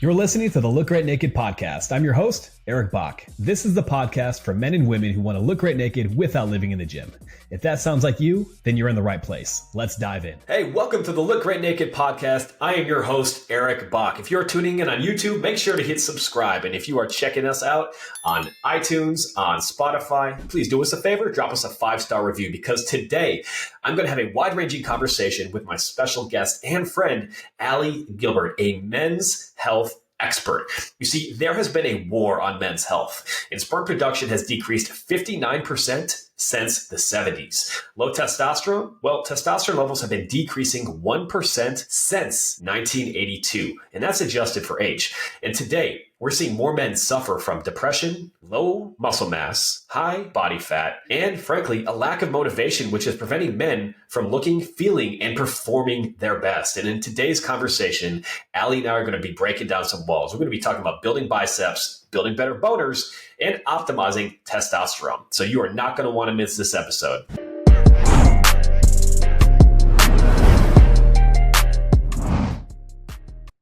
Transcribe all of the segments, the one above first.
You're listening to the Look Great Naked podcast. I'm your host, Eric Bach. This is the podcast for men and women who want to look great naked without living in the gym. If that sounds like you, then you're in the right place. Let's dive in. Hey, welcome to the Look Great Naked podcast. I am your host, Eric Bach. If you're tuning in on YouTube, make sure to hit subscribe. And if you are checking us out on iTunes, on Spotify, please do us a favor, drop us a 5-star review, because today I'm going to have a wide-ranging conversation with my special guest and friend, Allie Gilbert, a men's health expert. You see, there has been a war on men's health, and sperm production has decreased 59% since the 70s. Low testosterone? Well, testosterone levels have been decreasing 1% since 1982, and that's adjusted for age. And today, we're seeing more men suffer from depression, low muscle mass, high body fat, and frankly, a lack of motivation, which is preventing men from looking, feeling, and performing their best. And in today's conversation, Allie and I are going to be breaking down some walls. We're going to be talking about building biceps, building better boners, and optimizing testosterone. So you are not going to want to miss this episode.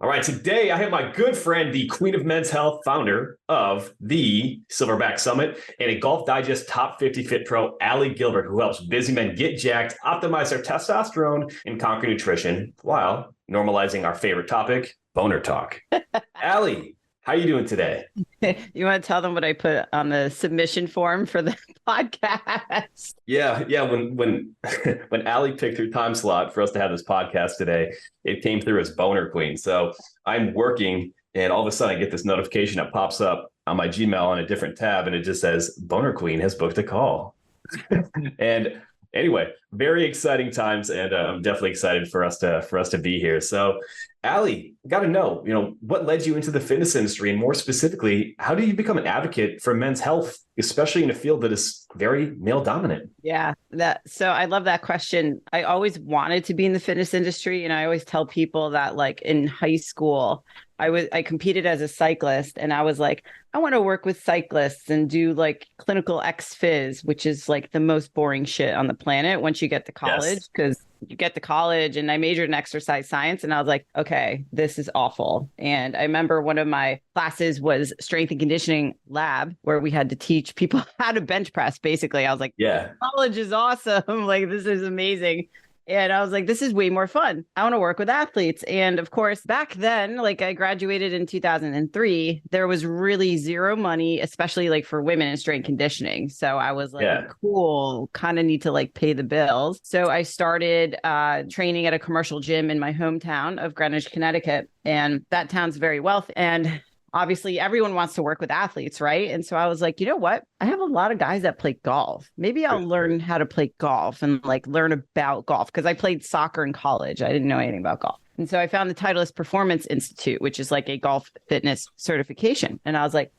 All right, today I have my good friend, the Queen of Men's Health, founder of the Silverback Summit, and a Golf Digest Top 50 Fit Pro, Allie Gilbert, who helps busy men get jacked, optimize their testosterone, and conquer nutrition while normalizing our favorite topic, boner talk. Allie, how are you doing today? You want to tell them what I put on the submission form for the podcast? Yeah. When Allie picked her time slot for us to have this podcast today, it came through as boner queen. So I'm working, and all of a sudden I get this notification that pops up on my Gmail on a different tab, and it just says boner queen has booked a call. And anyway, very exciting times, and I'm definitely excited for us to be here. So, Allie, got to know, what led you into the fitness industry, and more specifically, how do you become an advocate for men's health, especially in a field that is very male dominant? Yeah, so I love that question. I always wanted to be in the fitness industry, and I always tell people that, like, in high school, I competed as a cyclist, and I was like, I want to work with cyclists and do like clinical ex-phys, which is like the most boring shit on the planet once you get to college, because you get to college, and I majored in exercise science, and I was like, okay, this is awful. And I remember one of my classes was strength and conditioning lab, where we had to teach people how to bench press. Basically, I was like, yeah, college is awesome. Like, this is amazing. And I was like, this is way more fun. I want to work with athletes. And of course, back then, like, I graduated in 2003, there was really zero money, especially like for women in strength conditioning. So I was like, cool, kind of need to like pay the bills. So I started training at a commercial gym in my hometown of Greenwich, Connecticut. And that town's very wealthy. And obviously, everyone wants to work with athletes, right? And so I was like, you know what? I have a lot of guys that play golf. Maybe I'll learn how to play golf and like learn about golf, because I played soccer in college. I didn't know anything about golf. And so I found the Titleist Performance Institute, which is like a golf fitness certification. And I was like,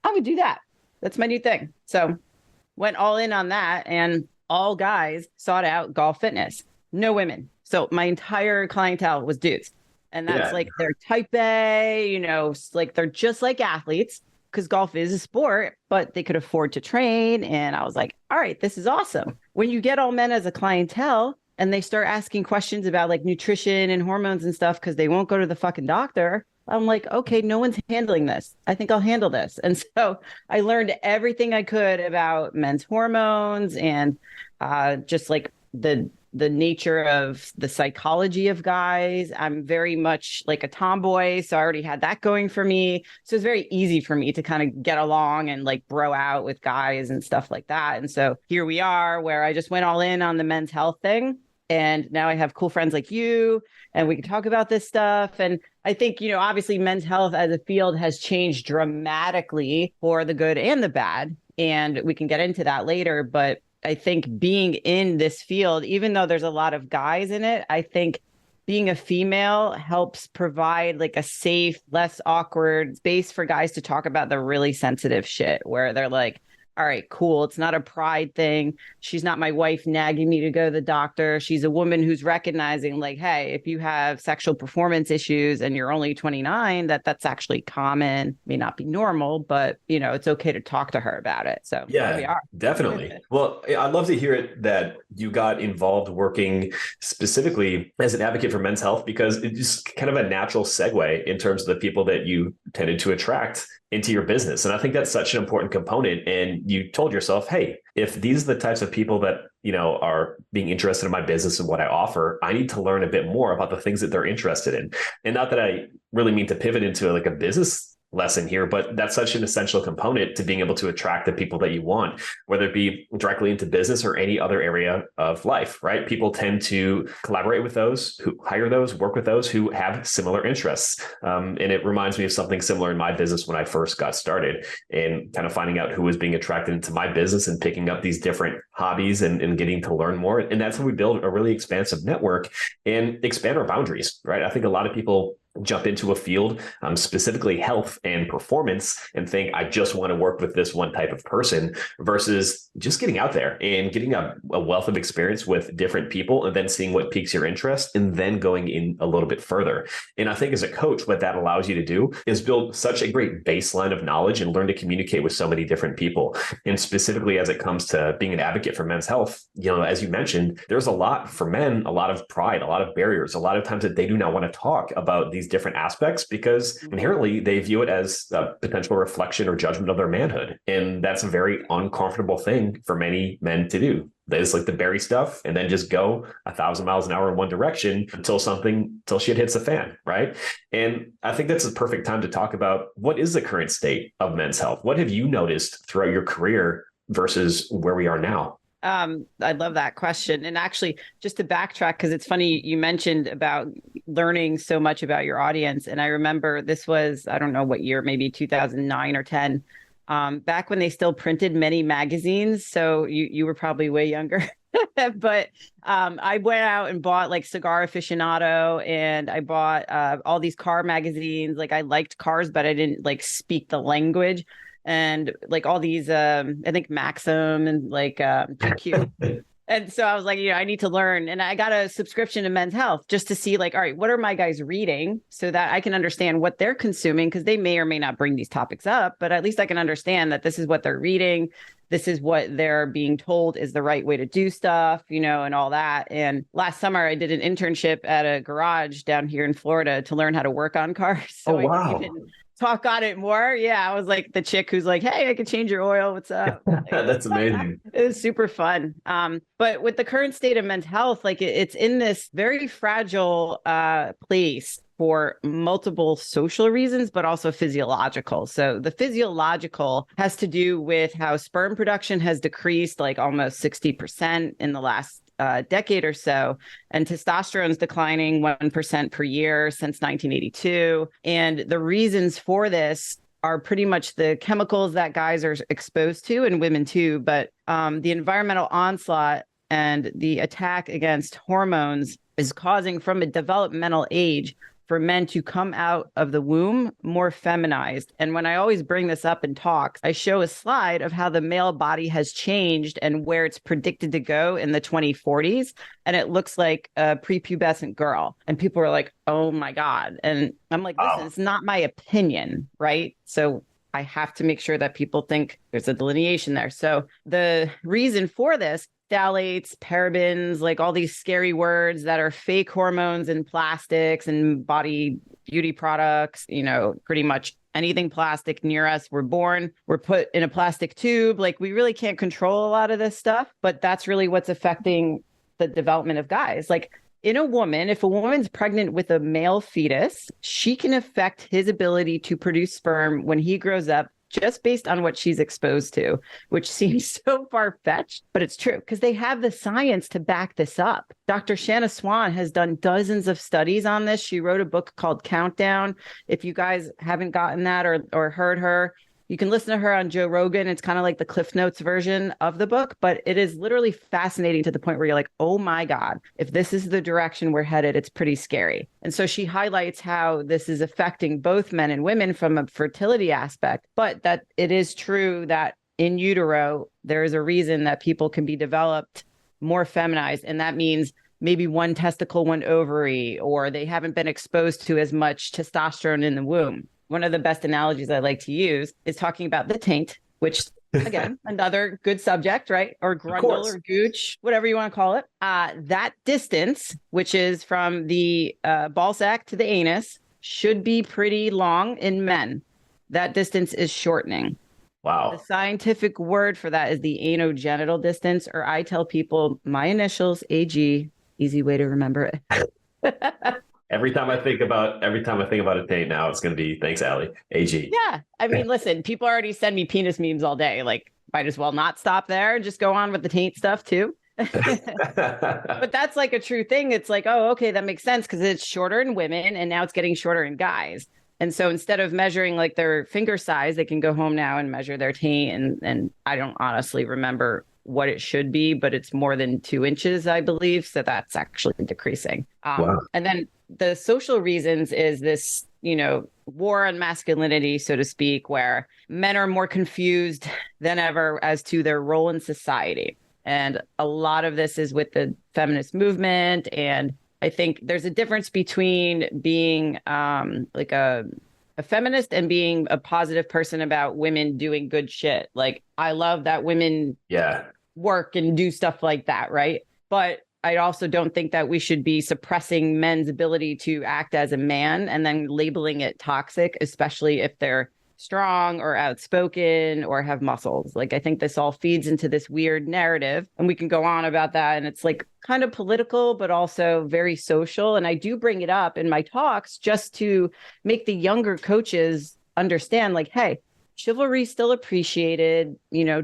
I would do that. That's my new thing. So went all in on that, and all guys sought out golf fitness, no women. So my entire clientele was dudes. And that's like they're type A, like they're just like athletes, because golf is a sport, but they could afford to train. And I was like, all right, this is awesome. When you get all men as a clientele and they start asking questions about like nutrition and hormones and stuff, because they won't go to the fucking doctor, I'm like, okay, no one's handling this. I think I'll handle this. And so I learned everything I could about men's hormones and just like the nature of the psychology of guys. I'm very much like a tomboy, so I already had that going for me. So it's very easy for me to kind of get along and like bro out with guys and stuff like that. And so here we are, where I just went all in on the men's health thing. And now I have cool friends like you, and we can talk about this stuff. And I think, obviously men's health as a field has changed dramatically for the good and the bad. And we can get into that later. But I think being in this field, even though there's a lot of guys in it, I think being a female helps provide like a safe, less awkward space for guys to talk about the really sensitive shit, where they're like, all right, cool. It's not a pride thing. She's not my wife nagging me to go to the doctor. She's a woman who's recognizing like, hey, if you have sexual performance issues and you're only 29, that's actually common, may not be normal, but it's okay to talk to her about it. So here we Yeah, are. definitely. Well, I'd love to hear it that you got involved working specifically as an advocate for men's health, because it's just kind of a natural segue in terms of the people that you tended to attract into your business. And I think that's such an important component. And you told yourself, hey, if these are the types of people that, are being interested in my business and what I offer, I need to learn a bit more about the things that they're interested in. And not that I really mean to pivot into like a business lesson here, but that's such an essential component to being able to attract the people that you want, whether it be directly into business or any other area of life, right? People tend to collaborate with those who hire those, work with those who have similar interests. And it reminds me of something similar in my business when I first got started, and kind of finding out who was being attracted into my business and picking up these different hobbies and getting to learn more. And that's how we build a really expansive network and expand our boundaries, right? I think a lot of people jump into a field, specifically health and performance, and think, I just want to work with this one type of person, versus just getting out there and getting a wealth of experience with different people and then seeing what piques your interest and then going in a little bit further. And I think as a coach, what that allows you to do is build such a great baseline of knowledge and learn to communicate with so many different people. And specifically as it comes to being an advocate for men's health, as you mentioned, there's a lot for men, a lot of pride, a lot of barriers, a lot of times that they do not want to talk about these different aspects because inherently they view it as a potential reflection or judgment of their manhood. And that's a very uncomfortable thing for many men to do. They just like to bury stuff and then just go 1,000 miles an hour in one direction until shit hits the fan, right? And I think that's a perfect time to talk about what is the current state of men's health? What have you noticed throughout your career versus where we are now? I love that question. And actually, just to backtrack, because it's funny, you mentioned about learning so much about your audience. And I remember this was, I don't know what year, maybe 2009 or 10, back when they still printed many magazines. So you were probably way younger. But I went out and bought like Cigar Aficionado, and I bought all these car magazines. Like I liked cars, but I didn't like speak the language. And like all these, I think Maxim and like GQ. And so I was like, I need to learn. And I got a subscription to Men's Health just to see like, all right, what are my guys reading so that I can understand what they're consuming, because they may or may not bring these topics up, but at least I can understand that this is what they're reading. This is what they're being told is the right way to do stuff, and all that. And last summer I did an internship at a garage down here in Florida to learn how to work on cars. So wow. I could even talk on it more. Yeah, I was like the chick who's like, hey, I could change your oil. What's up? That's amazing. It was super fun. But with the current state of men's health, like it's in this very fragile place for multiple social reasons, but also physiological. So the physiological has to do with how sperm production has decreased like almost 60% in the last decade or so. And testosterone is declining 1% per year since 1982. And the reasons for this are pretty much the chemicals that guys are exposed to, and women too, but the environmental onslaught and the attack against hormones is causing, from a developmental age, for men to come out of the womb more feminized. And when I always bring this up in talks, I show a slide of how the male body has changed and where it's predicted to go in the 2040s. And it looks like a prepubescent girl. And people are like, oh my God. And I'm like, listen, It's not my opinion, right? So I have to make sure that people think there's a delineation there. So the reason for this, phthalates, parabens, like all these scary words that are fake hormones and plastics and body beauty products, pretty much anything plastic near us. We're born, we're put in a plastic tube. Like we really can't control a lot of this stuff, but that's really what's affecting the development of guys. Like in a woman, if a woman's pregnant with a male fetus, she can affect his ability to produce sperm when he grows up, just based on what she's exposed to, which seems so far-fetched, but it's true because they have the science to back this up. Dr. Shanna Swan has done dozens of studies on this. She wrote a book called Countdown. If you guys haven't gotten that or heard her, you can listen to her on Joe Rogan. It's kind of like the Cliff Notes version of the book, but it is literally fascinating to the point where you're like, oh my God, if this is the direction we're headed, it's pretty scary. And so she highlights how this is affecting both men and women from a fertility aspect, but that it is true that in utero, there is a reason that people can be developed more feminized. And that means maybe one testicle, one ovary, or they haven't been exposed to as much testosterone in the womb. One of the best analogies I like to use is talking about the taint, which again, another good subject, right? Or grundle or gooch, whatever you want to call it. That distance, which is from the ball sack to the anus, should be pretty long in men. That distance is shortening. Wow. The scientific word for that is the anogenital distance, or I tell people my initials, AG, easy way to remember it. Every time I think about a taint now, it's going to be thanks, Allie. AG. Yeah. I mean, listen, people already send me penis memes all day. Like, might as well not stop there and just go on with the taint stuff too. But that's like a true thing. It's like, oh, okay, that makes sense because it's shorter in women and now it's getting shorter in guys. And so instead of measuring like their finger size, they can go home now and measure their taint. And I don't honestly remember what it should be, but it's more than 2 inches, I believe. So that's actually decreasing. Wow. And then the social reasons is this, war on masculinity, so to speak, where men are more confused than ever as to their role in society. And a lot of this is with the feminist movement. And I think there's a difference between being like a feminist and being a positive person about women doing good shit. Like, I love that women work and do stuff like that, right? But I also don't think that we should be suppressing men's ability to act as a man and then labeling it toxic, especially if they're strong or outspoken or have muscles. Like, I think this all feeds into this weird narrative, and we can go on about that. And it's like kind of political, but also very social. And I do bring it up in my talks just to make the younger coaches understand, like, hey, chivalry is still appreciated.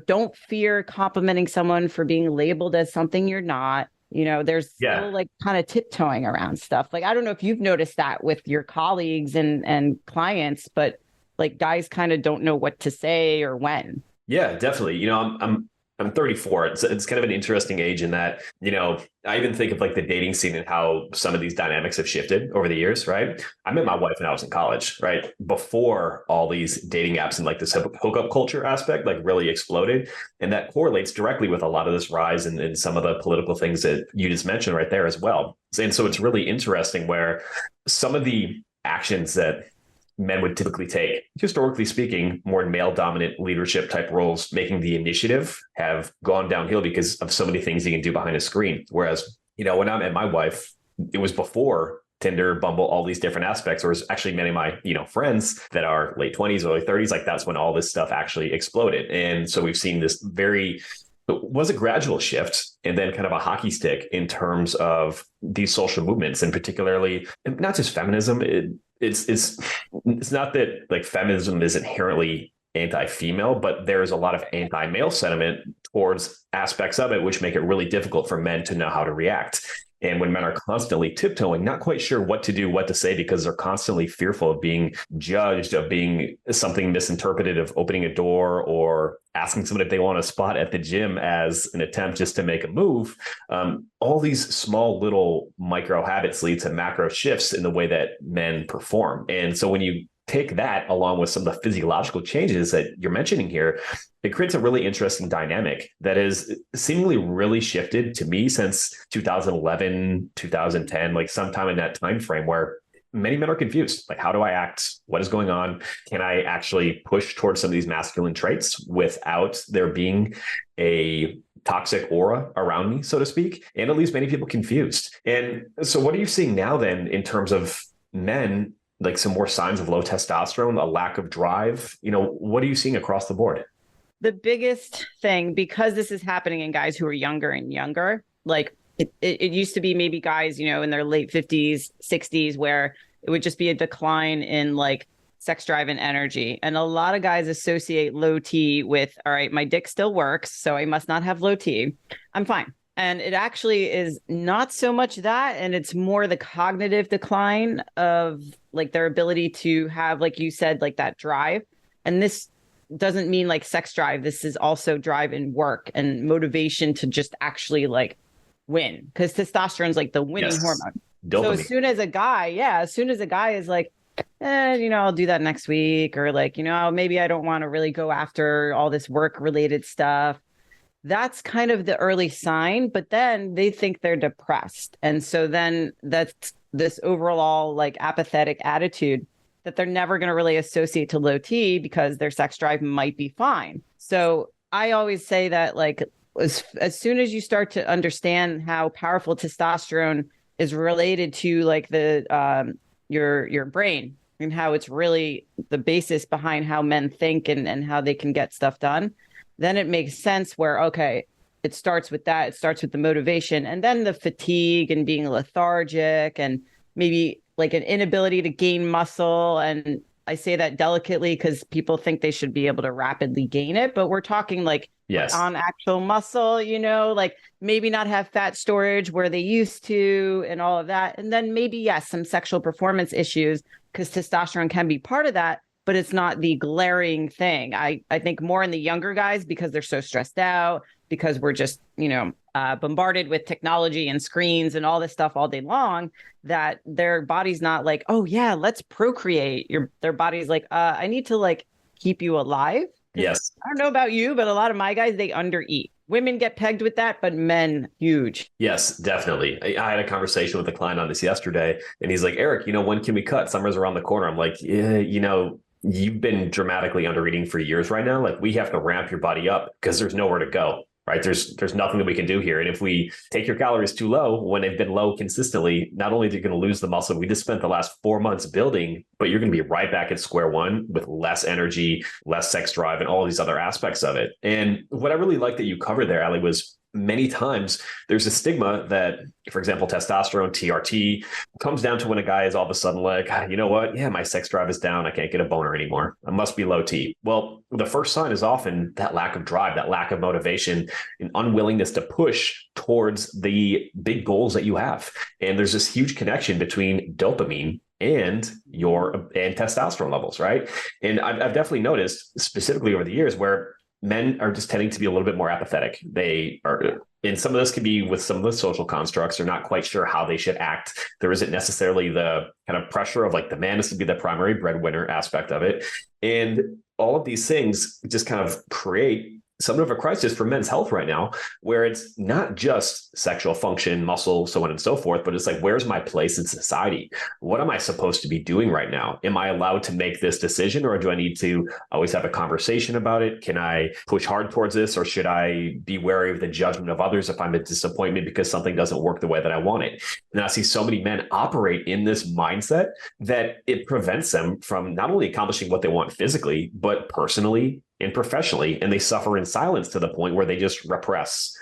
Don't fear complimenting someone for being labeled as something you're not. There's still like kind of tiptoeing around stuff. Like, I don't know if you've noticed that with your colleagues and clients, but like guys kind of don't know what to say or when. Yeah, definitely. I'm 34. It's kind of an interesting age in that, I even think of like the dating scene and how some of these dynamics have shifted over the years, right? I met my wife when I was in college, right? Before all these dating apps and like this hookup culture aspect like really exploded. And that correlates directly with a lot of this rise and some of the political things that you just mentioned right there as well. And so it's really interesting where some of the actions that men would typically take, historically speaking, more male dominant leadership type roles, making the initiative, have gone downhill because of so many things you can do behind a screen. Whereas, when I met my wife, it was before Tinder, Bumble, all these different aspects, or was actually many of my, friends that are late 20s, early 30s, like that's when all this stuff actually exploded. And so we've seen this was a gradual shift and then kind of a hockey stick in terms of these social movements, and particularly not just feminism. It's not that like feminism is inherently anti-female, but there's a lot of anti-male sentiment towards aspects of it, which make it really difficult for men to know how to react. And when men are constantly tiptoeing, not quite sure what to do, what to say, because they're constantly fearful of being judged, of being something misinterpreted, of opening a door or asking someone if they want a spot at the gym as an attempt just to make a move. All these small little micro habits lead to macro shifts in the way that men perform. And so when you take that along with some of the physiological changes that you're mentioning here, it creates a really interesting dynamic that has seemingly really shifted to me since 2011, 2010, like sometime in that time frame where many men are confused. Like, how do I act? What is going on? Can I actually push towards some of these masculine traits without there being a toxic aura around me, so to speak? And it leaves many people confused. And so what are you seeing now then in terms of men, like some more signs of low testosterone, a lack of drive? What are you seeing across the board? The biggest thing, because this is happening in guys who are younger and younger, like it used to be maybe guys, in their late 50s, 60s, where it would just be a decline in like sex drive and energy. And a lot of guys associate low T with, all right, my dick still works, so I must not have low T. I'm fine. And it actually is not so much that, and it's more the cognitive decline of like their ability to have, like you said, like that drive. And this doesn't mean like sex drive. This is also drive in work and motivation to just actually like win, because testosterone is like the winning hormone. Dopamine. So as soon as a guy is like, I'll do that next week, or like, maybe I don't want to really go after all this work related stuff. That's kind of the early sign, but then they think they're depressed. And so then that's this overall like apathetic attitude that they're never going to really associate to low T because their sex drive might be fine. So I always say that like as soon as you start to understand how powerful testosterone is related to like the your brain and how it's really the basis behind how men think and how they can get stuff done, then it makes sense where, okay, it starts with that. It starts with the motivation and then the fatigue and being lethargic and maybe like an inability to gain muscle. And I say that delicately because people think they should be able to rapidly gain it, but we're talking like on actual muscle, like maybe not have fat storage where they used to and all of that. And then maybe, yes, some sexual performance issues because testosterone can be part of that, but it's not the glaring thing. I think more in the younger guys because they're so stressed out, because we're just, bombarded with technology and screens and all this stuff all day long, that their body's not like, oh yeah, let's procreate. Their body's like, I need to like keep you alive. Yes. I don't know about you, but a lot of my guys, they undereat. Women get pegged with that, but men, huge. Yes, definitely. I had a conversation with a client on this yesterday, and he's like, Eric, when can we cut? Summer's around the corner. I'm like, yeah, you've been dramatically undereating for years right now. Like we have to ramp your body up because there's nowhere to go. Right. There's nothing that we can do here. And if we take your calories too low, when they've been low consistently, not only are you going to lose the muscle we just spent the last 4 months building, but you're going to be right back at square one with less energy, less sex drive, and all these other aspects of it. And what I really like that you covered there, Ali, was many times there's a stigma that, for example, testosterone, TRT, comes down to when a guy is all of a sudden like, you know what? Yeah, my sex drive is down. I can't get a boner anymore. I must be low T. Well, the first sign is often that lack of drive, that lack of motivation, and unwillingness to push towards the big goals that you have. And there's this huge connection between dopamine and testosterone levels, right? And I've definitely noticed specifically over the years where men are just tending to be a little bit more apathetic. They are, and some of this can be with some of the social constructs. They're not quite sure how they should act. There isn't necessarily the kind of pressure of like the man is to be the primary breadwinner aspect of it. And all of these things just kind of create somewhat of a crisis for men's health right now, where it's not just sexual function, muscle, so on and so forth, but it's like, where's my place in society? What am I supposed to be doing right now? Am I allowed to make this decision, or do I need to always have a conversation about it? Can I push hard towards this, or should I be wary of the judgment of others if I'm a disappointment because something doesn't work the way that I want it? And I see so many men operate in this mindset that it prevents them from not only accomplishing what they want physically, but personally and professionally, and they suffer in silence to the point where they just repress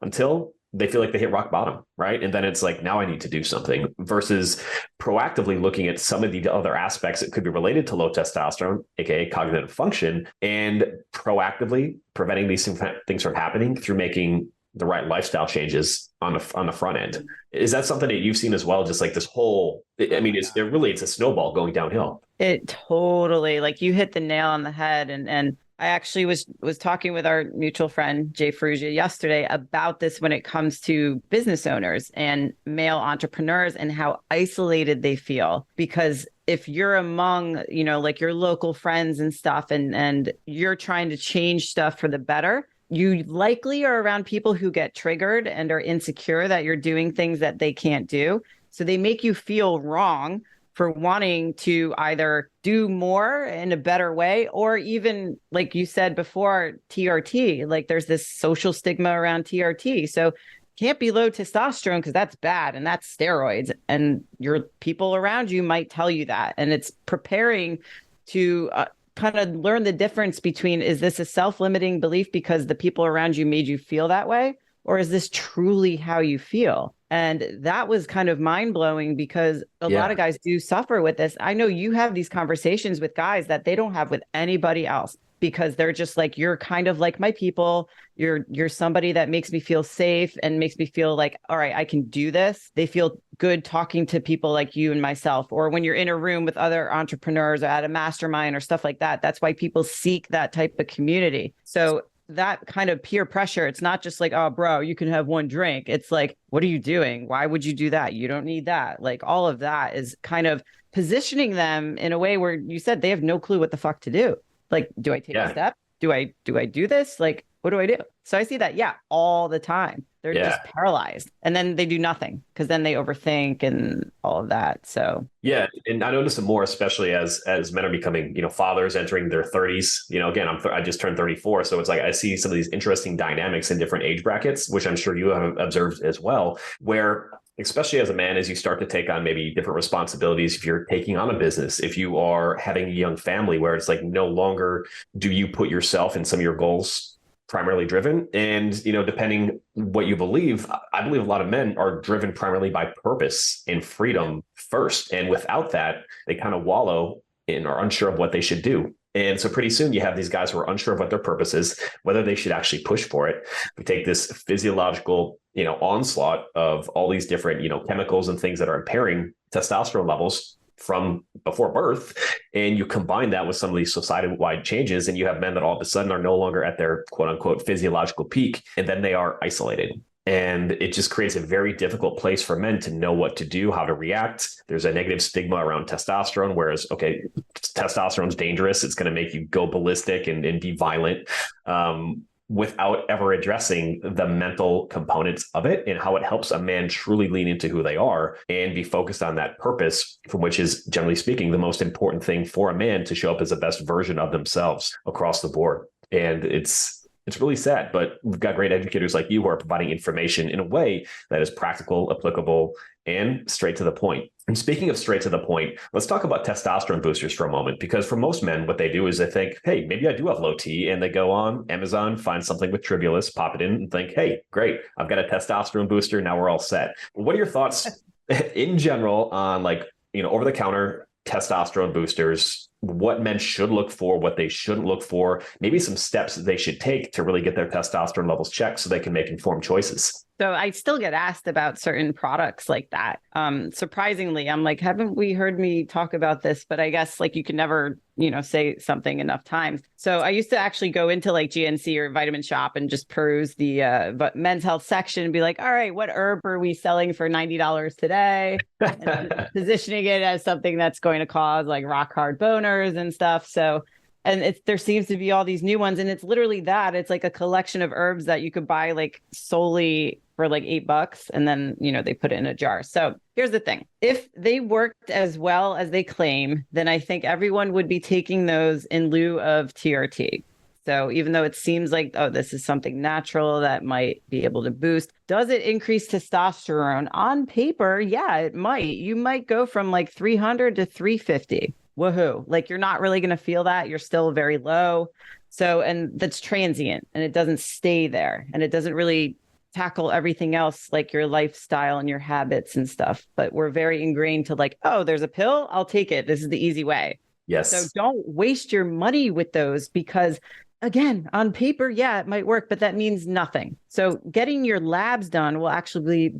until they feel like they hit rock bottom, right? And then it's like, now I need to do something, versus proactively looking at some of the other aspects that could be related to low testosterone, aka cognitive function, and proactively preventing these things from happening through making the right lifestyle changes on the front end. Is that something that you've seen as well? Just like this whole, I mean, it's a snowball going downhill. It totally, like you hit the nail on the head. And I actually was talking with our mutual friend, Jay Ferrugia, yesterday about this when it comes to business owners and male entrepreneurs and how isolated they feel. Because if you're among, like your local friends and stuff, and you're trying to change stuff for the better, you likely are around people who get triggered and are insecure that you're doing things that they can't do. So they make you feel wrong for wanting to either do more in a better way, or even, like you said before, TRT. Like there's this social stigma around TRT. So can't be low testosterone because that's bad and that's steroids. And your people around you might tell you that. And it's preparing to kind of learn the difference between, is this a self-limiting belief because the people around you made you feel that way? Or is this truly how you feel? And that was kind of mind-blowing because a lot of guys do suffer with this. I know you have these conversations with guys that they don't have with anybody else, because they're just like, you're kind of like my people. You're somebody that makes me feel safe and makes me feel like, all right, I can do this. They feel good talking to people like you and myself. Or when you're in a room with other entrepreneurs or at a mastermind or stuff like that, that's why people seek that type of community. So that kind of peer pressure, it's not just like, oh, bro, you can have one drink. It's like, what are you doing? Why would you do that? You don't need that. Like all of that is kind of positioning them in a way where you said they have no clue what the fuck to do. Like, do I take a step? Do I do this? Like, what do I do? So I see that, all the time. They're just paralyzed. And then they do nothing because then they overthink and all of that. So and I notice it more, especially as men are becoming, fathers entering their 30s. Again, I just turned 34, so it's like I see some of these interesting dynamics in different age brackets, which I'm sure you have observed as well, where especially as a man, as you start to take on maybe different responsibilities, if you're taking on a business, if you are having a young family, where it's like no longer do you put yourself and some of your goals primarily driven. And, depending what you believe, I believe a lot of men are driven primarily by purpose and freedom first. And without that, they kind of wallow and are unsure of what they should do. And so pretty soon you have these guys who are unsure of what their purpose is, whether they should actually push for it. We take this physiological, onslaught of all these different, chemicals and things that are impairing testosterone levels from before birth, and you combine that with some of these society-wide changes, and you have men that all of a sudden are no longer at their quote unquote physiological peak, and then they are isolated. And it just creates a very difficult place for men to know what to do, how to react. There's a negative stigma around testosterone, whereas, testosterone's dangerous. It's going to make you go ballistic and be violent. Without ever addressing the mental components of it and how it helps a man truly lean into who they are and be focused on that purpose, from which is, generally speaking, the most important thing for a man to show up as the best version of themselves across the board. And it's really sad, but we've got great educators like you who are providing information in a way that is practical, applicable, and straight to the point. And speaking of straight to the point, let's talk about testosterone boosters for a moment, because for most men, what they do is they think, hey, maybe I do have low T, and they go on Amazon, find something with Tribulus, pop it in and think, hey, great, I've got a testosterone booster. Now we're all set. What are your thoughts in general on over-the-counter testosterone boosters, what men should look for, what they shouldn't look for, maybe some steps that they should take to really get their testosterone levels checked so they can make informed choices? So I still get asked about certain products like that. Surprisingly, I'm like, haven't we heard me talk about this? But I guess you can never, say something enough times. So I used to actually go into GNC or Vitamin Shop and just peruse the men's health section and be like, all right, what herb are we selling for $90 today? And positioning it as something that's going to cause rock hard boners and stuff. So there seems to be all these new ones, and it's literally that. It's a collection of herbs that you could buy solely for $8, and then they put it in a jar. So here's the thing: if they worked as well as they claim, then I think everyone would be taking those in lieu of TRT. So even though it seems like, oh, this is something natural that might be able to boost, does it increase testosterone? On paper, yeah, it might. You might go from 300 to 350. Woohoo. You're not really going to feel that. You're still very low. So, and that's transient, and it doesn't stay there, and it doesn't really tackle everything else, your lifestyle and your habits and stuff. But we're very ingrained to oh, there's a pill, I'll take it. This is the easy way. Yes. So don't waste your money with those, because again, on paper, yeah, it might work, but that means nothing. So getting your labs done will actually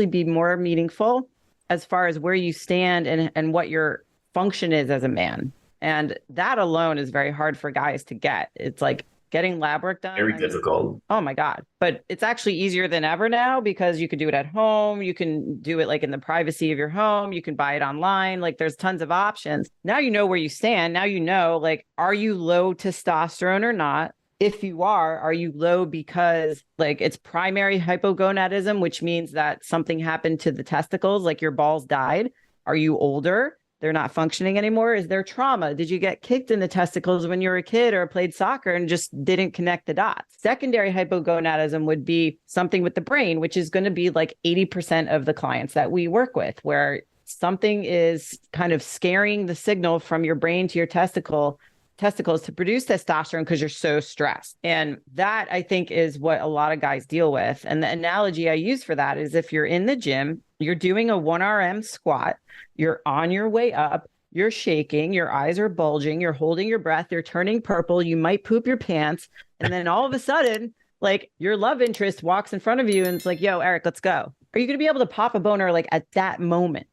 be more meaningful as far as where you stand and what your function is as a man. And that alone is very hard for guys to get. It's getting lab work done. Very difficult. Oh my God. But it's actually easier than ever now, because you could do it at home. You can do it in the privacy of your home. You can buy it online. There's tons of options. Now you know where you stand. Now you know, are you low testosterone or not? If you are you low because it's primary hypogonadism, which means that something happened to the testicles, your balls died? Are you older? They're not functioning anymore? Is there trauma? Did you get kicked in the testicles when you were a kid or played soccer and just didn't connect the dots? Secondary hypogonadism would be something with the brain, which is going to be 80% of the clients that we work with, where something is kind of scaring the signal from your brain to your testicles to produce testosterone because you're so stressed. And that, I think, is what a lot of guys deal with. And the analogy I use for that is if you're in the gym, you're doing a 1RM squat, you're on your way up, you're shaking, your eyes are bulging, you're holding your breath, you're turning purple, you might poop your pants. And then all of a sudden, your love interest walks in front of you and it's yo, Eric, let's go. Are you going to be able to pop a boner at that moment?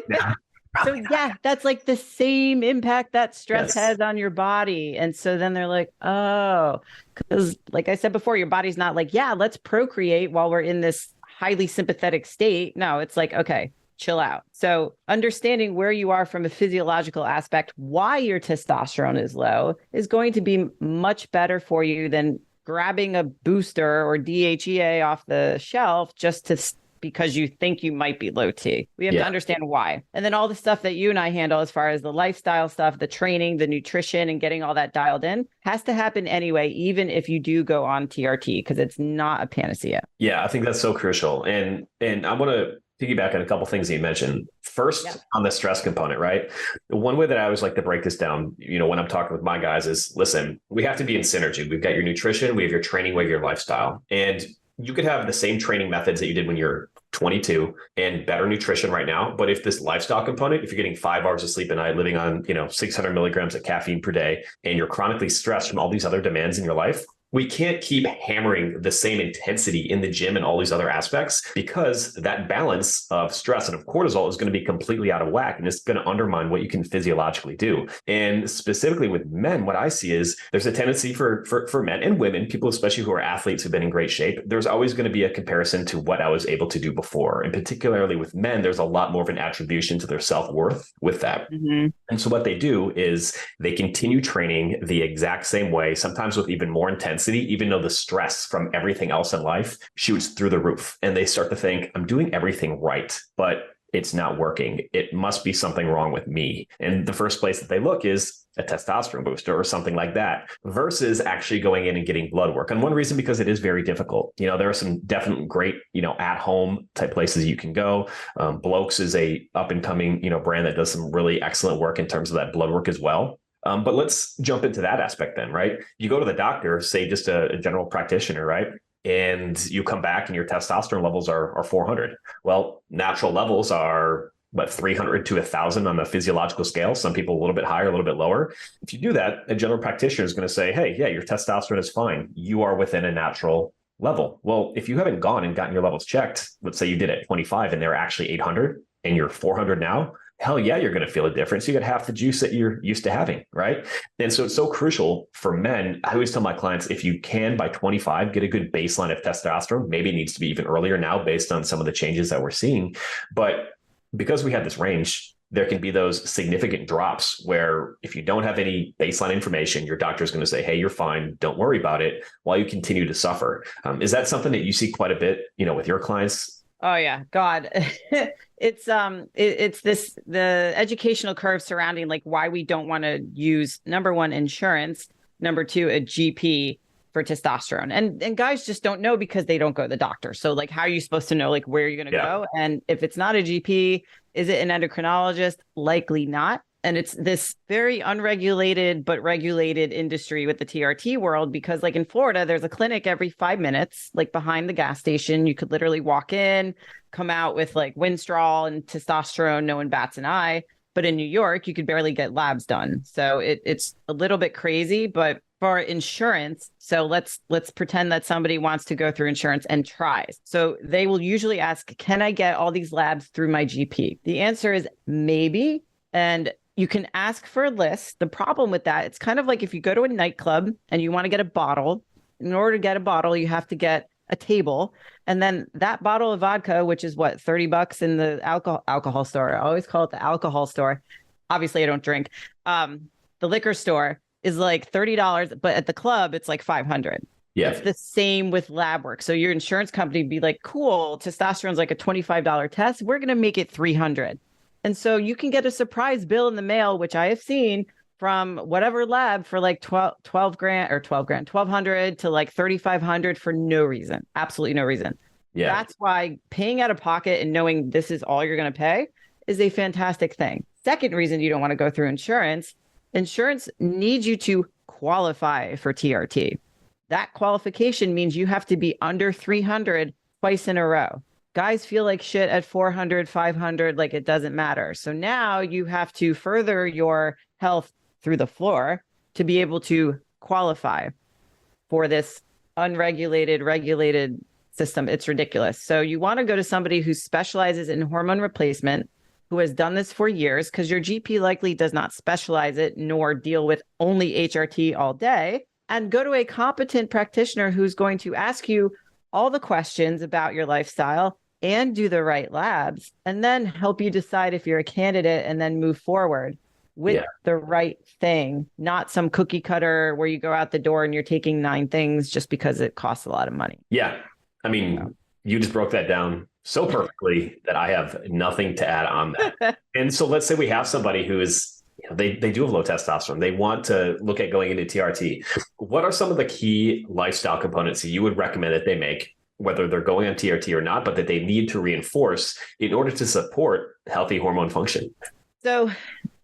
Yeah. So yeah, that's like the same impact that stress Yes. has on your body. And so then they're like, oh, because like I said before, your body's not like, yeah, let's procreate while we're in this highly sympathetic state. No, it's like, okay, chill out. So understanding where you are from a physiological aspect, why your testosterone is low, is going to be much better for you than grabbing a booster or DHEA off the shelf just to because you think you might be low T. We have to understand why. And then all the stuff that you and I handle as far as the lifestyle stuff, the training, the nutrition, and getting all that dialed in has to happen anyway, even if you do go on TRT, because it's not a panacea. Yeah, I think that's so crucial. And I want to piggyback on a couple things that you mentioned. First, on the stress component, right? One way that I always like to break this down, when I'm talking with my guys is, listen, we have to be in synergy. We've got your nutrition, we have your training, we have your lifestyle. And you could have the same training methods that you did when you're 22 and better nutrition right now. But if this lifestyle component, if you're getting 5 hours of sleep a night, living on, 600 milligrams of caffeine per day, and you're chronically stressed from all these other demands in your life, we can't keep hammering the same intensity in the gym and all these other aspects, because that balance of stress and of cortisol is going to be completely out of whack, and it's going to undermine what you can physiologically do. And specifically with men, what I see is there's a tendency for men and women, people especially who are athletes who've been in great shape, there's always going to be a comparison to what I was able to do before. And particularly with men, there's a lot more of an attribution to their self-worth with that. Mm-hmm. And so what they do is they continue training the exact same way, sometimes with even more intensity, even though the stress from everything else in life shoots through the roof. And they start to think, I'm doing everything right, but it's not working. It must be something wrong with me. And the first place that they look is a testosterone booster or something like that, versus actually going in and getting blood work. And one reason, because it is very difficult. There are some definite great, at home type places you can go. Blokes is a up and coming, brand that does some really excellent work in terms of that blood work as well. But let's jump into that aspect then, right? You go to the doctor, say just a general practitioner, right? And you come back and your testosterone levels are 400. Well, natural levels are 300 to 1,000 on the physiological scale. Some people a little bit higher, a little bit lower. If you do that, a general practitioner is going to say, hey, yeah, your testosterone is fine. You are within a natural level. Well, if you haven't gone and gotten your levels checked, let's say you did at 25 and they're actually 800 and you're 400 now, hell yeah, you're going to feel a difference. You got half the juice that you're used to having, right? And so it's so crucial for men. I always tell my clients, if you can by 25, get a good baseline of testosterone. Maybe it needs to be even earlier now based on some of the changes that we're seeing. But because we have this range, there can be those significant drops where if you don't have any baseline information, your doctor is going to say, hey, you're fine, don't worry about it, while you continue to suffer. Is that something that you see quite a bit, with your clients? Oh yeah, God, it's the educational curve surrounding like why we don't want to use, number one, insurance, number two, a GP for testosterone, and guys just don't know because they don't go to the doctor. So like, how are you supposed to know like where you're going to go? And if it's not a GP, is it an endocrinologist? Likely not. And it's this very unregulated but regulated industry with the TRT world, because like in Florida, there's a clinic every 5 minutes, like behind the gas station. You could literally walk in, come out with like Winstrol and testosterone, no one bats an eye. But in New York, you could barely get labs done. So it's a little bit crazy, but for insurance, so let's pretend that somebody wants to go through insurance and tries. So they will usually ask, can I get all these labs through my GP? The answer is maybe. And you can ask for a list. The problem with that, it's kind of like if you go to a nightclub and you want to get a bottle. In order to get a bottle, you have to get a table. And then that bottle of vodka, which is what, $30 in the alcohol store. I always call it the alcohol store. Obviously, I don't drink. The liquor store is like $30, but at the club, it's like $500. Yeah. It's the same with lab work. So your insurance company would be like, cool, testosterone's like a $25 test. We're going to make it $300. And so you can get a surprise bill in the mail, which I have seen from whatever lab for like 12 grand, 1,200 to like 3,500 for no reason. Absolutely no reason. Yeah. That's why paying out of pocket and knowing this is all you're going to pay is a fantastic thing. Second reason you don't want to go through insurance needs you to qualify for TRT. That qualification means you have to be under 300 twice in a row. Guys feel like shit at 400, 500, like it doesn't matter. So now you have to further your health through the floor to be able to qualify for this unregulated, regulated system. It's ridiculous. So you want to go to somebody who specializes in hormone replacement, who has done this for years, because your GP likely does not specialize it nor deal with only HRT all day, and go to a competent practitioner who's going to ask you all the questions about your lifestyle and do the right labs, and then help you decide if you're a candidate and then move forward with the right thing, not some cookie cutter where you go out the door and you're taking 9 things just because it costs a lot of money. Yeah. I mean, you just broke that down so perfectly that I have nothing to add on that. And so let's say we have somebody who is, they do have low testosterone. They want to look at going into TRT. What are some of the key lifestyle components that you would recommend that they make, whether they're going on TRT or not, but that they need to reinforce in order to support healthy hormone function? So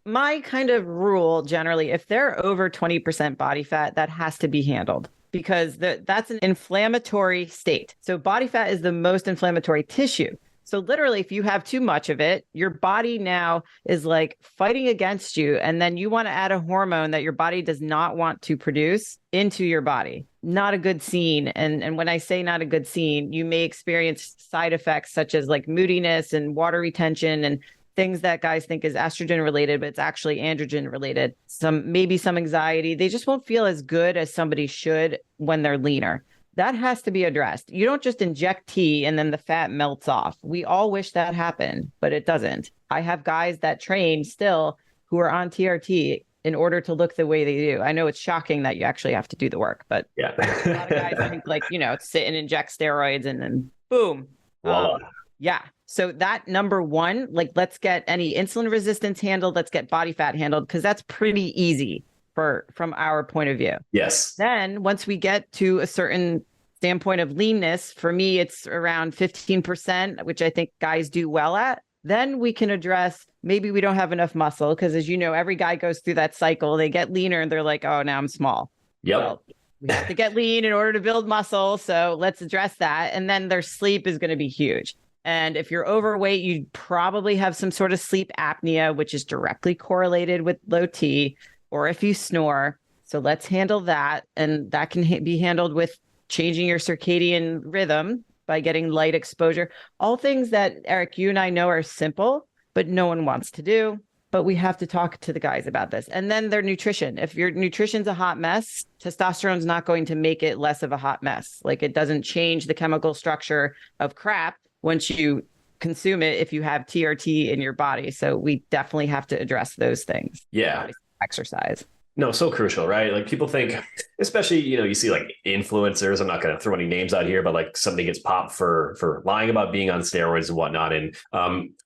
my kind of rule generally, if they're over 20% body fat, that has to be handled, because that's an inflammatory state. So body fat is the most inflammatory tissue. So literally, if you have too much of it, your body now is like fighting against you. And then you want to add a hormone that your body does not want to produce into your body. Not a good scene. And when I say not a good scene, you may experience side effects such as like moodiness and water retention and things that guys think is estrogen related, but it's actually androgen related. Maybe some anxiety. They just won't feel as good as somebody should when they're leaner. That has to be addressed. You don't just inject tea and then the fat melts off. We all wish that happened, but it doesn't. I have guys that train still who are on TRT in order to look the way they do. I know it's shocking that you actually have to do the work, but yeah, a lot of guys think like, sit and inject steroids and then boom. Voila. Yeah. So that number one, like, let's get any insulin resistance handled. Let's get body fat handled, because that's pretty easy from our point of view. Yes. Then once we get to a certain standpoint of leanness, for me, it's around 15%, which I think guys do well at. Then we can address, maybe we don't have enough muscle, because as you know, every guy goes through that cycle. They get leaner and they're like, oh, now I'm small. Yep. Well, we have to get lean in order to build muscle. So let's address that. And then their sleep is going to be huge. And if you're overweight, you probably have some sort of sleep apnea, which is directly correlated with low T, or if you snore. So let's handle that. And that can be handled with changing your circadian rhythm by getting light exposure. All things that, Eric, you and I know are simple, but no one wants to do. But we have to talk to the guys about this. And then their nutrition. If your nutrition's a hot mess, testosterone's not going to make it less of a hot mess. Like, it doesn't change the chemical structure of crap once you consume it if you have TRT in your body. So we definitely have to address those things. Yeah. Exercise. No, so crucial, right? Like, people think, especially, you see like influencers, I'm not going to throw any names out here, but like somebody gets popped for lying about being on steroids and whatnot. And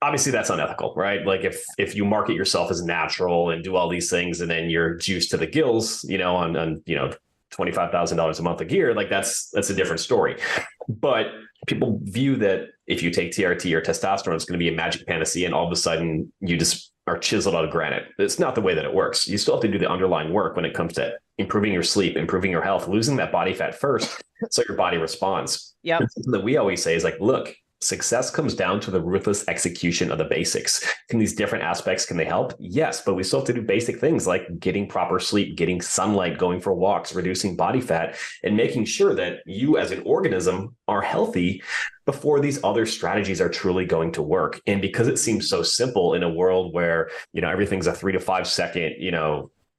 obviously that's unethical, right? Like, if you market yourself as natural and do all these things and then you're juiced to the gills, on $25,000 a month of gear, like that's a different story. But people view that if you take TRT or testosterone, it's going to be a magic panacea, and all of a sudden you just are chiseled out of granite. It's not the way that it works. You still have to do the underlying work when it comes to improving your sleep, improving your health, losing that body fat first, so your body responds. Yeah. Something that we always say is like, look, success comes down to the ruthless execution of the basics. Can these different aspects, can they help? Yes, but we still have to do basic things like getting proper sleep, getting sunlight, going for walks, reducing body fat, and making sure that you as an organism are healthy before these other strategies are truly going to work. And because it seems so simple in a world where, everything's a 3 to 5 second,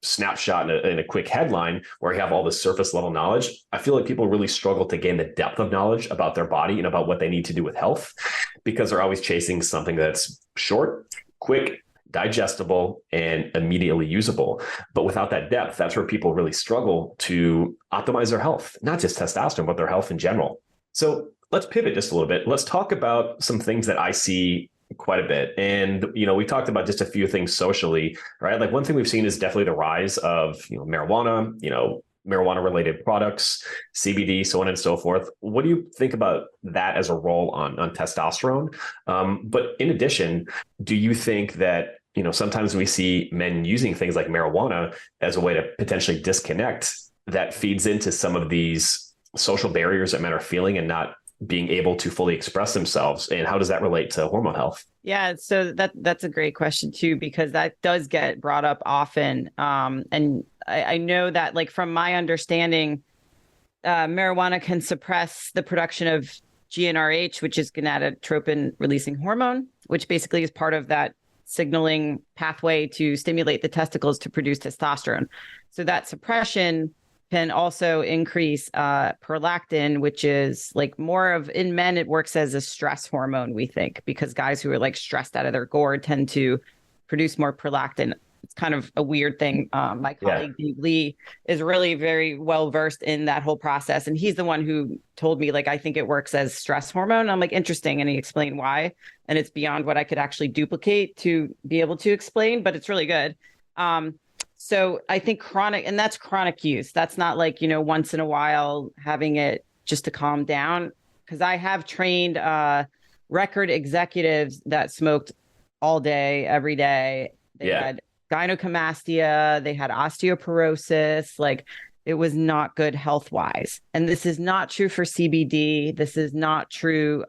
snapshot in a quick headline where you have all this surface level knowledge, I feel like people really struggle to gain the depth of knowledge about their body and about what they need to do with health, because they're always chasing something that's short, quick, digestible, and immediately usable. But without that depth, that's where people really struggle to optimize their health, not just testosterone, but their health in general. So let's pivot just a little bit. Let's talk about some things that I see quite a bit. And, we talked about just a few things socially, right? Like, one thing we've seen is definitely the rise of, marijuana, marijuana related products, CBD, so on and so forth. What do you think about that as a role on testosterone? But in addition, do you think that, sometimes we see men using things like marijuana as a way to potentially disconnect, that feeds into some of these social barriers that men are feeling and not being able to fully express themselves? And how does that relate to hormone health? Yeah, so that's a great question too, because that does get brought up often. And I know that, like, from my understanding, marijuana can suppress the production of GnRH, which is gonadotropin releasing hormone, which basically is part of that signaling pathway to stimulate the testicles to produce testosterone. So that suppression can also increase prolactin, which is like more of, in men, it works as a stress hormone, we think, because guys who are like stressed out of their gourd tend to produce more prolactin. It's kind of a weird thing. My colleague Dave Lee is really very well versed in that whole process. And he's the one who told me, like, I think it works as stress hormone. And I'm like, interesting. And he explained why. And it's beyond what I could actually duplicate to be able to explain, but it's really good. So I think chronic, and that's chronic use. That's not like, you know, once in a while having it just to calm down. Because I have trained record executives that smoked all day, every day. They had gynecomastia, they had osteoporosis. Like, it was not good health wise. And this is not true for CBD. This is not true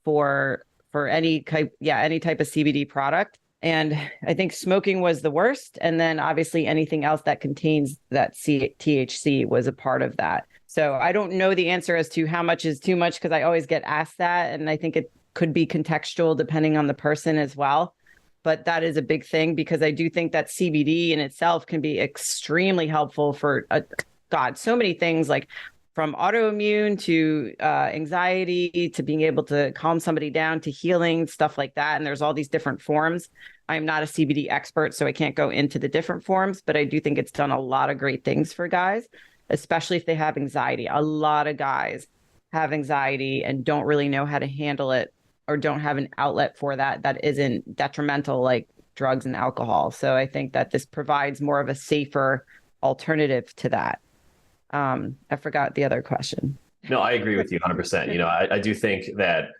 for any type of CBD product. And I think smoking was the worst. And then obviously anything else that contains that THC was a part of that. So I don't know the answer as to how much is too much, because I always get asked that. And I think it could be contextual depending on the person as well. But that is a big thing, because I do think that CBD in itself can be extremely helpful for, so many things, like from autoimmune to anxiety to being able to calm somebody down to healing, stuff like that. And there's all these different forms. I'm not a CBD expert, so I can't go into the different forms, but I do think it's done a lot of great things for guys, especially if they have anxiety. A lot of guys have anxiety and don't really know how to handle it, or don't have an outlet for that isn't detrimental, like drugs and alcohol. So I think that this provides more of a safer alternative to that. I forgot the other question. No, I agree with you 100%. You know, I do think that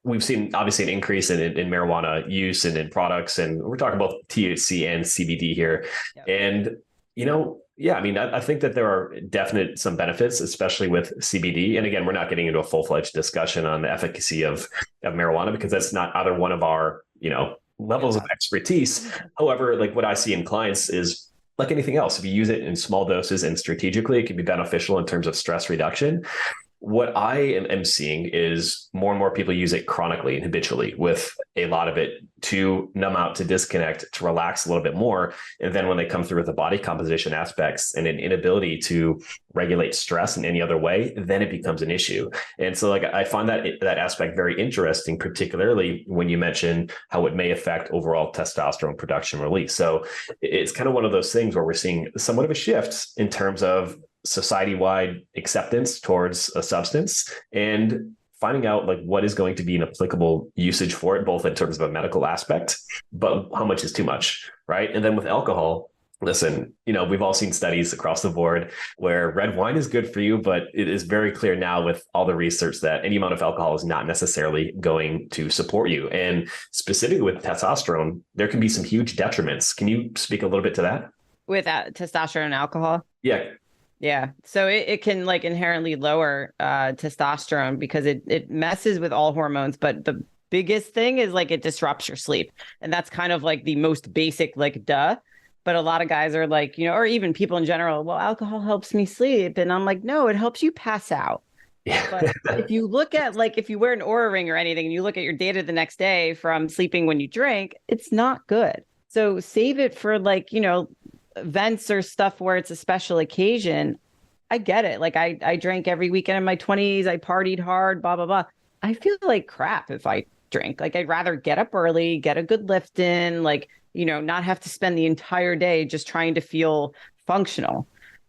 we've seen obviously an increase in marijuana use and in products, and we're talking about THC and CBD here. Yep. And, you know, yeah, I mean, I think that there are definite some benefits, especially with CBD. And again, we're not getting into a full-fledged discussion on the efficacy of marijuana, because that's not either one of our, you know, levels of expertise. However, like what I see in clients is, like anything else, if you use it in small doses and strategically, it can be beneficial in terms of stress reduction. What I am seeing is more and more people use it chronically and habitually, with a lot of it to numb out, to disconnect, to relax a little bit more. And then when they come through with the body composition aspects and an inability to regulate stress in any other way, then it becomes an issue. And so, like, I find that aspect very interesting, particularly when you mention how it may affect overall testosterone production release. So it's kind of one of those things where we're seeing somewhat of a shift in terms of society-wide acceptance towards a substance, and finding out like what is going to be an applicable usage for it, both in terms of a medical aspect, but how much is too much, right? And then with alcohol, listen, you know, we've all seen studies across the board where red wine is good for you, but it is very clear now with all the research that any amount of alcohol is not necessarily going to support you. And specifically with testosterone, there can be some huge detriments. Can you speak a little bit to that? With testosterone and alcohol? Yeah. Yeah. So it can like inherently lower testosterone, because it messes with all hormones. But the biggest thing is like it disrupts your sleep. And that's kind of like the most basic, like, duh. But a lot of guys are like, you know, or even people in general, well, alcohol helps me sleep. And I'm like, no, it helps you pass out. Yeah. But if you look at, like, if you wear an Oura ring or anything and you look at your data the next day from sleeping when you drink, it's not good. So save it for, like, you know, events or stuff where it's a special occasion. I get it. Like I drank every weekend in my 20s. I partied hard, blah, blah, blah. I feel like crap if I drink. Like, I'd rather get up early, get a good lift in, like, you know, not have to spend the entire day just trying to feel functional.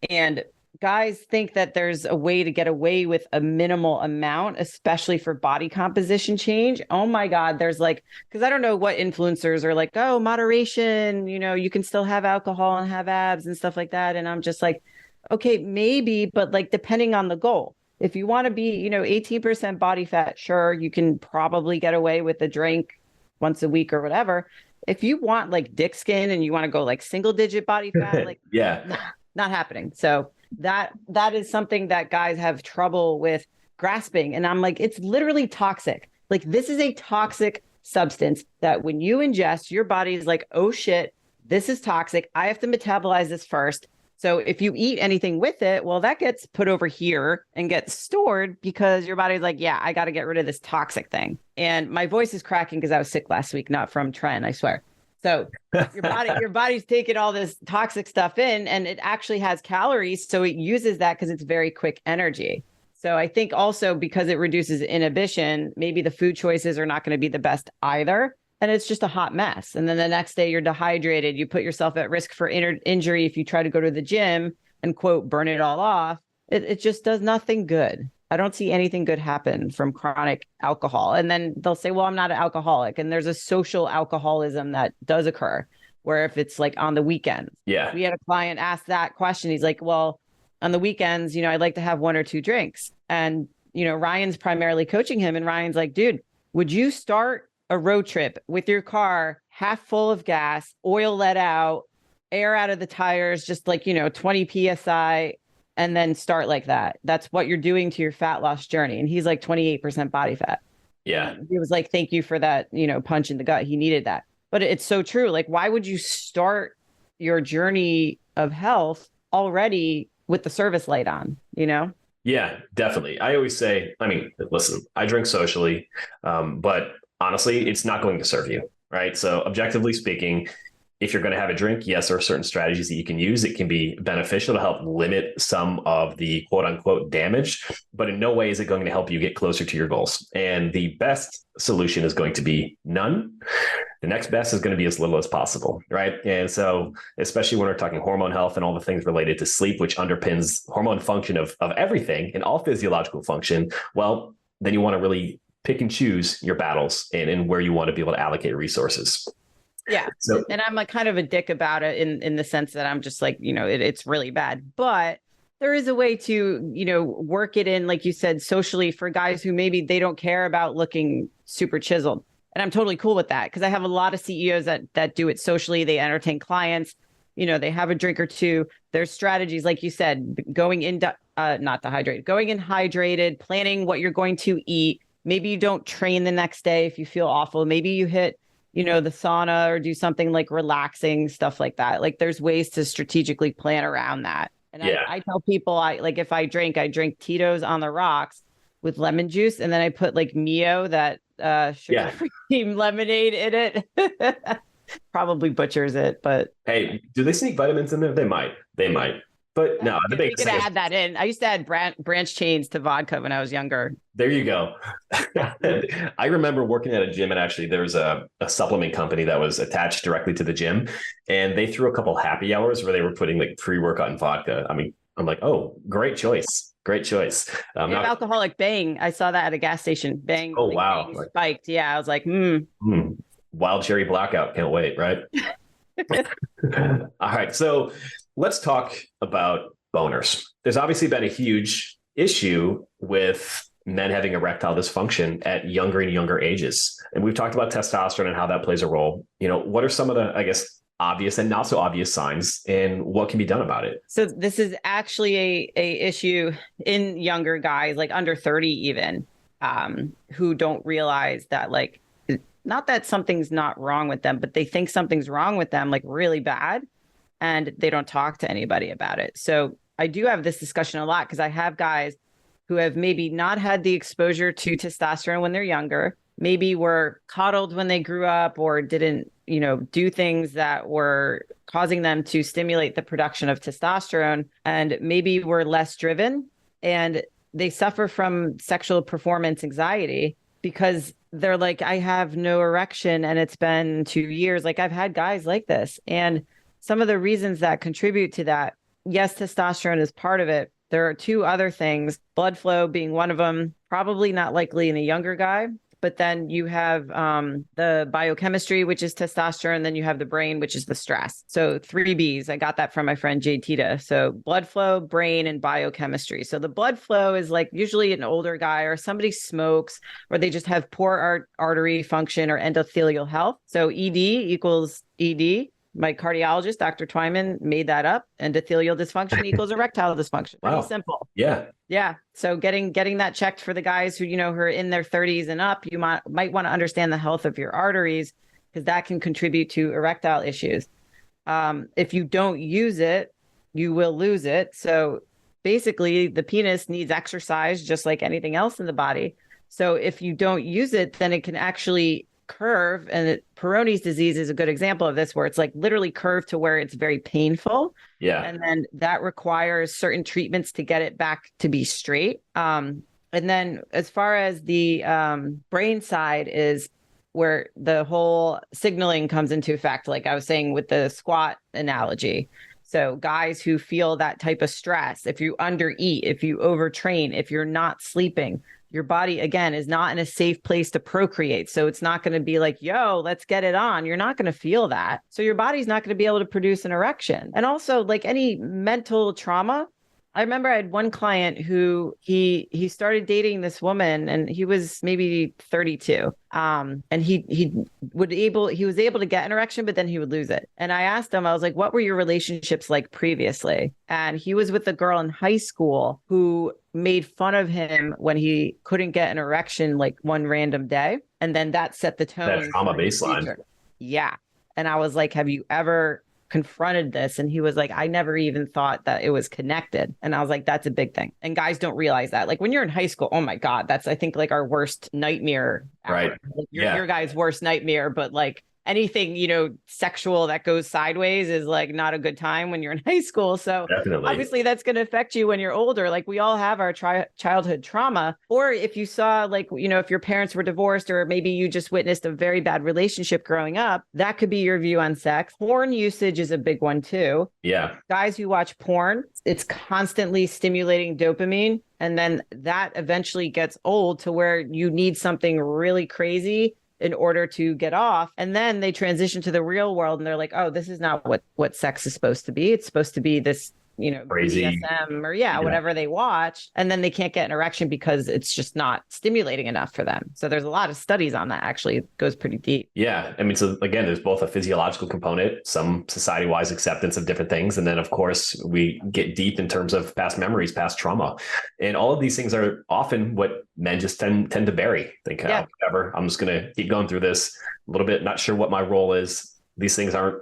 And guys think that there's a way to get away with a minimal amount, especially for body composition change. Oh my God. There's like, because I don't know what influencers are like, oh, moderation, you know, you can still have alcohol and have abs and stuff like that. And I'm just like, okay, maybe, but like, depending on the goal. If you want to be, you know, 18% body fat, sure, you can probably get away with a drink once a week or whatever. If you want like dick skin and you want to go like single digit body fat, like, yeah, not happening. So that is something that guys have trouble with grasping. And I'm like, it's literally toxic. Like, this is a toxic substance that when you ingest, your body is like, oh shit, this is toxic. I have to metabolize this first. So if you eat anything with it, well, that gets put over here and gets stored because your body's like, yeah, I got to get rid of this toxic thing. And my voice is cracking because I was sick last week, not from Trent, I swear. So your body's taking all this toxic stuff in, and it actually has calories. So it uses that because it's very quick energy. So I think also because it reduces inhibition, maybe the food choices are not going to be the best either. And it's just a hot mess. And then the next day you're dehydrated. You put yourself at risk for injury if you try to go to the gym and, quote, burn it all off. It just does nothing good. I don't see anything good happen from chronic alcohol. And then they'll say, well, I'm not an alcoholic. And there's a social alcoholism that does occur where if it's like on the weekends. Yeah. We had a client ask that question. He's like, well, on the weekends, I'd like to have 1 or 2 drinks. And, Ryan's primarily coaching him. And Ryan's like, dude, would you start a road trip with your car half full of gas, oil let out, air out of the tires, just like, 20 PSI, and then start like that? That's what you're doing to your fat loss journey. And he's like 28% body fat. Yeah. He was like, thank you for that, punch in the gut. He needed that. But it's so true. Like, why would you start your journey of health already with the service light on, Yeah, definitely. I always say, listen, I drink socially, but honestly, it's not going to serve you, right? So objectively speaking, if you're going to have a drink, yes, there are certain strategies that you can use. It can be beneficial to help limit some of the quote unquote damage, but in no way is it going to help you get closer to your goals. And the best solution is going to be none. The next best is going to be as little as possible, right? And so, especially when we're talking hormone health and all the things related to sleep, which underpins hormone function of everything and all physiological function, well, then you want to really pick and choose your battles and where you want to be able to allocate resources. Yeah. So, and I'm like kind of a dick about it in the sense that I'm just like, it's really bad, but there is a way to, work it in, like you said, socially for guys who maybe they don't care about looking super chiseled. And I'm totally cool with that because I have a lot of CEOs that do it socially. They entertain clients, they have a drink or two. There's strategies, like you said, going in, not dehydrated, going in hydrated, planning what you're going to eat. Maybe you don't train the next day if you feel awful. Maybe you hit, the sauna or do something like relaxing, stuff like that. Like there's ways to strategically plan around that. And yeah. I tell people, if I drink Tito's on the rocks with lemon juice. And then I put like Mio, that sugar-free lemonade in it. Probably butchers it, but. Hey, do they sneak vitamins in there? They might. But no, the big thing. You could add that in. I used to add branch chains to vodka when I was younger. There you go. I remember working at a gym, and actually there was a supplement company that was attached directly to the gym, and they threw a couple happy hours where they were putting like pre-workout and vodka. I'm like, oh, great choice. Alcoholic Bang. I saw that at a gas station. Bang. Oh, wow. Bang spiked. Yeah. I was like, Wild cherry blackout. Can't wait. Right. All right. So let's talk about boners. There's obviously been a huge issue with men having erectile dysfunction at younger and younger ages. And we've talked about testosterone and how that plays a role. What are some of the, I guess, obvious and not so obvious signs, and what can be done about it? So this is actually a issue in younger guys, like under 30 even, who don't realize that, like, not that something's not wrong with them, but they think something's wrong with them, like really bad, and they don't talk to anybody about it. So I do have this discussion a lot because I have guys who have maybe not had the exposure to testosterone when they're younger, maybe were coddled when they grew up or didn't, do things that were causing them to stimulate the production of testosterone, and maybe were less driven, and they suffer from sexual performance anxiety because they're like, I have no erection and it's been 2 years. Like I've had guys like this. And some of the reasons that contribute to that, yes, testosterone is part of it. There are 2 other things, blood flow being one of them, probably not likely in a younger guy. But then you have the biochemistry, which is testosterone. Then you have the brain, which is the stress. So 3 Bs. I got that from my friend Jay Tita. So blood flow, brain, and biochemistry. So the blood flow is like usually an older guy or somebody smokes or they just have poor artery function or endothelial health. So ED equals ED. My cardiologist, Dr. Twyman, made that up. Endothelial dysfunction equals erectile dysfunction. Wow. Pretty simple. Yeah. Yeah. So getting that checked for the guys who, who are in their 30s and up, you might want to understand the health of your arteries because that can contribute to erectile issues. If you don't use it, you will lose it. So basically the penis needs exercise just like anything else in the body. So if you don't use it, then it can actually curve. And Peyronie's disease is a good example of this, where it's like literally curved to where it's very painful. Yeah. And then that requires certain treatments to get it back to be straight. And then as far as the brain side is where the whole signaling comes into effect, like I was saying with the squat analogy. So guys who feel that type of stress, if you undereat, if you overtrain, if you're not sleeping, your body, again, is not in a safe place to procreate. So it's not going to be like, yo, let's get it on. You're not going to feel that. So your body's not going to be able to produce an erection. And also, like any mental trauma, I remember I had one client who he started dating this woman, and he was maybe 32. And he was able to get an erection, but then he would lose it. And I asked him, I was like, what were your relationships like previously? And he was with a girl in high school who made fun of him when he couldn't get an erection like one random day. And then that set the tone. That trauma baseline. Yeah. And I was like, have you ever confronted this? And he was like, I never even thought that it was connected. And I was like, that's a big thing. And guys don't realize that. Like when you're in high school, oh my God, that's, I think, like our worst nightmare. Right. Like, your guy's worst nightmare, but like anything, sexual that goes sideways is like not a good time when you're in high school. So definitely, obviously that's going to affect you when you're older. Like we all have our childhood trauma. Or if you saw like, if your parents were divorced, or maybe you just witnessed a very bad relationship growing up, that could be your view on sex. Porn usage is a big one too. Yeah. Guys who watch porn, it's constantly stimulating dopamine. And then that eventually gets old to where you need something really crazy in order to get off. And then they transition to the real world and they're like, oh, this is not what sex is supposed to be. It's supposed to be this, crazy BDSM or whatever they watch. And then they can't get an erection because it's just not stimulating enough for them. So there's a lot of studies on that. Actually, it goes pretty deep. Yeah. I mean, so again, there's both a physiological component, some society-wise acceptance of different things. And then of course we get deep in terms of past memories, past trauma. And all of these things are often what men just tend to bury. Think, whatever, I'm just going to keep going through this a little bit, not sure what my role is. These things aren't,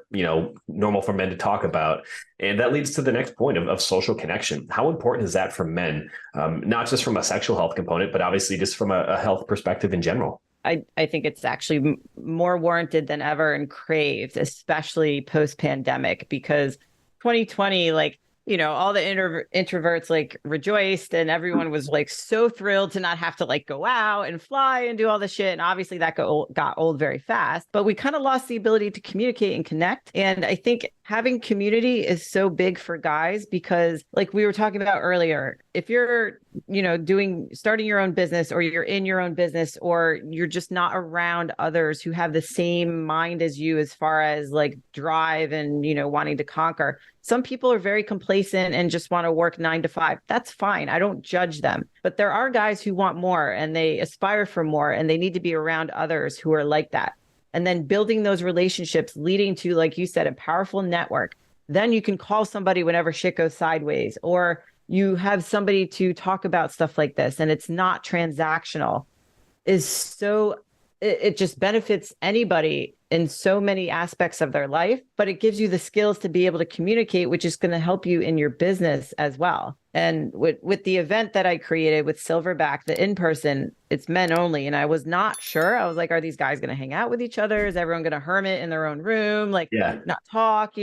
normal for men to talk about. And that leads to the next point of social connection. How important is that for men? Not just from a sexual health component, but obviously just from a health perspective in general. I think it's actually more warranted than ever and craved, especially post-pandemic, because 2020, all the introverts like rejoiced, and everyone was like so thrilled to not have to like go out and fly and do all the shit. And obviously that got old very fast, but we kind of lost the ability to communicate and connect. And I think having community is so big for guys because, like we were talking about earlier, if you're, starting your own business, or you're in your own business, or you're just not around others who have the same mind as you as far as like drive and, wanting to conquer. Some people are very complacent and just want to work 9 to 5. That's fine. I don't judge them. But there are guys who want more and they aspire for more, and they need to be around others who are like that. And then building those relationships, leading to, like you said, a powerful network. Then you can call somebody whenever shit goes sideways, or you have somebody to talk about stuff like this, and it's not transactional. It just benefits anybody in so many aspects of their life, but it gives you the skills to be able to communicate, which is going to help you in your business as well. And with the event that I created with Silverback, the in-person, it's men only. And I was not sure. I was like, are these guys going to hang out with each other? Is everyone going to hermit in their own room? Not talk,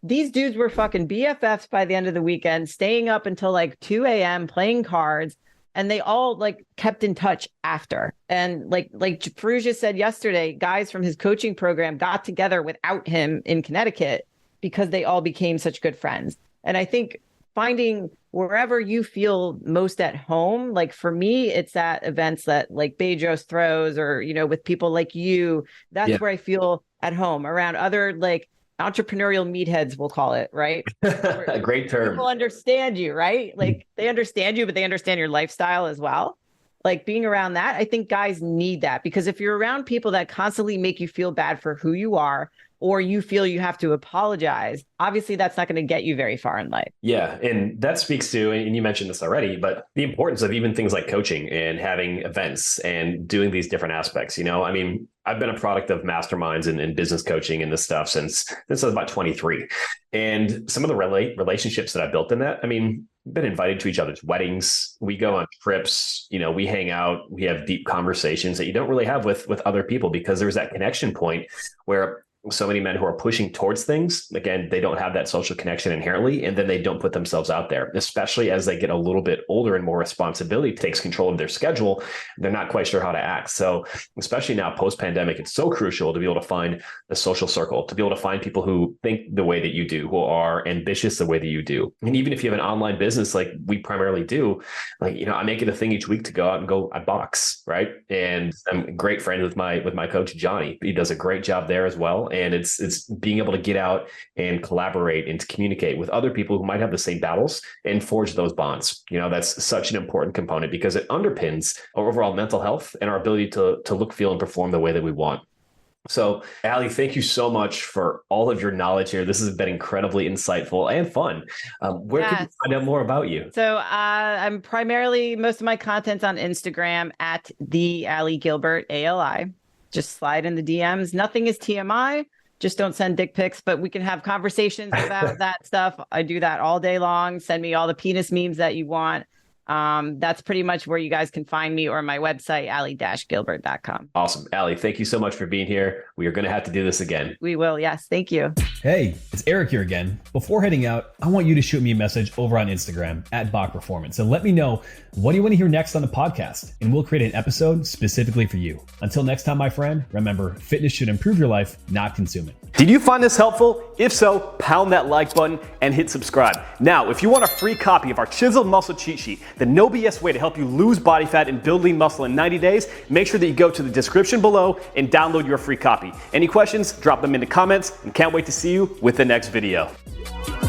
These dudes were fucking BFFs by the end of the weekend, staying up until like 2 a.m. playing cards. And they all like kept in touch after. And like Ferrugia said yesterday, guys from his coaching program got together without him in Connecticut because they all became such good friends. And I think finding wherever you feel most at home, like for me, it's at events that like Bedros throws, or, with people like you, that's where I feel at home, around other like entrepreneurial meatheads, we'll call it, right? A great term. People understand you, right? Like they understand you, but they understand your lifestyle as well. Like being around that, I think guys need that, because if you're around people that constantly make you feel bad for who you are, or you feel you have to apologize, obviously that's not going to get you very far in life. Yeah. And that speaks to, and you mentioned this already, but the importance of even things like coaching and having events and doing these different aspects. I mean, I've been a product of masterminds and business coaching and this stuff since I was about 23. And some of the relationships that I built in that, I mean, we've been invited to each other's weddings. We go on trips, we hang out, we have deep conversations that you don't really have with other people, because there's that connection point where so many men who are pushing towards things, again, they don't have that social connection inherently, and then they don't put themselves out there, especially as they get a little bit older and more responsibility takes control of their schedule. They're not quite sure how to act. So especially now post-pandemic, it's so crucial to be able to find a social circle, to be able to find people who think the way that you do, who are ambitious the way that you do. And even if you have an online business like we primarily do, I make it a thing each week to go out and I box, right? And I'm great friends with my coach, Johnny. He does a great job there as well. And it's being able to get out and collaborate and to communicate with other people who might have the same battles and forge those bonds. That's such an important component, because it underpins our overall mental health and our ability to look, feel, and perform the way that we want. So, Allie, thank you so much for all of your knowledge here. This has been incredibly insightful and fun. Where can we find out more about you? So I'm primarily, most of my content's on Instagram at the Allie Gilbert, ALI. Just slide in the DMs. Nothing is TMI. Just don't send dick pics, but we can have conversations about that stuff. I do that all day long. Send me all the penis memes that you want. That's pretty much where you guys can find me, or my website, allie-gilbert.com. Awesome. Allie, thank you so much for being here. We are going to have to do this again. We will. Yes. Thank you. Hey, it's Eric here again. Before heading out, I want you to shoot me a message over on Instagram at Bach Performance and let me know, what do you want to hear next on the podcast? And we'll create an episode specifically for you. Until next time, my friend, remember, fitness should improve your life, not consume it. Did you find this helpful? If so, pound that like button and hit subscribe. Now, if you want a free copy of our Chiseled Muscle Cheat Sheet, the no BS way to help you lose body fat and build lean muscle in 90 days, make sure that you go to the description below and download your free copy. Any questions? Drop them in the comments, and can't wait to see you with the next video.